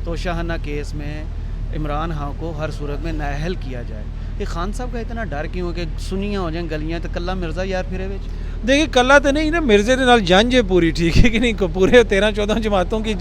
توشہ case میں عمران خان کو ہر صورت میں نااہل کیا جائے. یہ خان صاحب کا اتنا ڈر کیوں کہ سنیاں ہو جائیں گلیاں تو کلا مرزا یار پھرے وچ. دیکھیے کلا تو نہیں نا, مرزے کے نال جنج ہے پوری, ٹھیک ہے کہ نہیں, پورے 13-14 جماعتوں کی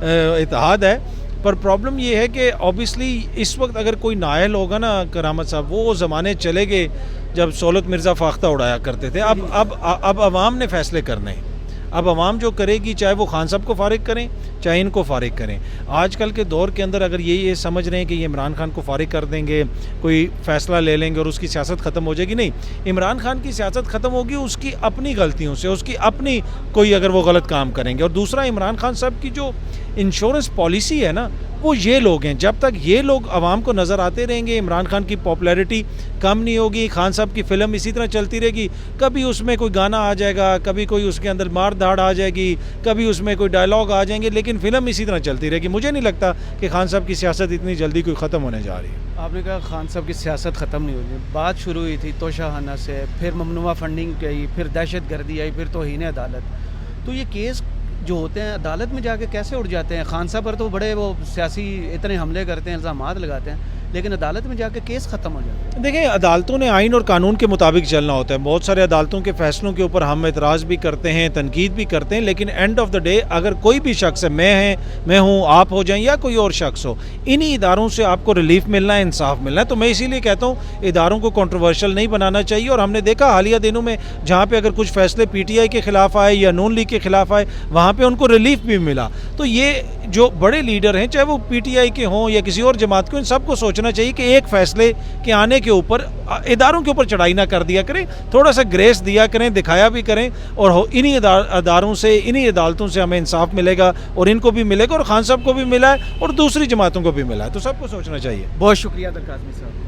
اتحاد ہے. پر پرابلم یہ ہے کہ اوبیسلی اس وقت اگر کوئی نااہل ہوگا نا کرامت صاحب, وہ زمانے چلے گئے جب سہولت مرزا فاختہ اڑایا کرتے تھے. اب عوام نے فیصلے کرنے ہیں. اب عوام جو کرے گی, چاہے وہ خان صاحب کو فارغ کریں چاہے ان کو فارغ کریں. آج کل کے دور کے اندر اگر یہ سمجھ رہے ہیں کہ یہ عمران خان کو فارغ کر دیں گے, کوئی فیصلہ لے لیں گے اور اس کی سیاست ختم ہو جائے گی, نہیں. عمران خان کی سیاست ختم ہوگی اس کی اپنی غلطیوں سے, اس کی اپنی کوئی اگر وہ غلط کام کریں گے. اور دوسرا, عمران خان صاحب کی جو انشورنس پالیسی ہے نا, وہ یہ لوگ ہیں. جب تک یہ لوگ عوام کو نظر آتے رہیں گے, عمران خان کی پاپولیرٹی کم نہیں ہوگی. خان صاحب کی فلم اسی طرح چلتی رہے گی, کبھی اس میں کوئی گانا آ جائے گا, کبھی کوئی اس کے اندر مار دھاڑ آ جائے گی, کبھی اس میں کوئی ڈائلاگ آ جائیں گے, لیکن فلم اسی طرح چلتی رہے گی. مجھے نہیں لگتا کہ خان صاحب کی سیاست اتنی جلدی کوئی ختم ہونے جا رہی ہے. آپ نے کہا خان صاحب کی سیاست ختم نہیں ہوئی. بات شروع ہوئی تھی توشہ سے, پھر ممنوعہ فنڈنگ آئی, پھر دہشت گردی آئی, پھر توہین عدالت. تو یہ کیس جو ہوتے ہیں عدالت میں جا کے کیسے اٹھ جاتے ہیں؟ خان صاحب پر تو بڑے وہ سیاسی اتنے حملے کرتے ہیں, الزامات لگاتے ہیں, لیکن عدالت میں جا کے کیس ختم ہو جاتا ہے. دیکھیں, عدالتوں نے آئین اور قانون کے مطابق چلنا ہوتا ہے. بہت سارے عدالتوں کے فیصلوں کے اوپر ہم اعتراض بھی کرتے ہیں, تنقید بھی کرتے ہیں, لیکن اینڈ آف دا ڈے اگر کوئی بھی شخص ہے, میں ہوں, آپ ہو جائیں یا کوئی اور شخص ہو, انہی اداروں سے آپ کو ریلیف ملنا ہے, انصاف ملنا ہے. تو میں اسی لیے کہتا ہوں اداروں کو کنٹروورشل نہیں بنانا چاہیے. اور ہم نے دیکھا حالیہ دنوں میں جہاں پہ اگر کچھ فیصلے پی ٹی آئی کے خلاف آئے یا نون لیگ کے خلاف آئے, وہاں پہ ان کو ریلیف بھی ملا. تو یہ جو بڑے لیڈر ہیں, چاہے وہ پی ٹی آئی کے ہوں یا کسی اور جماعت کے, ان سب کو سوچنا چاہیے کہ ایک فیصلے کے آنے کے اوپر اداروں کے اوپر چڑھائی نہ کر دیا کریں, تھوڑا سا گریس دیا کریں, دکھایا بھی کریں. اور انہی اداروں سے, انہی عدالتوں سے ہمیں انصاف ملے گا, اور ان کو بھی ملے گا, اور خان صاحب کو بھی ملا ہے, اور دوسری جماعتوں کو بھی ملا ہے. تو سب کو سوچنا چاہیے. بہت شکریہ عبدالقاسمی صاحب.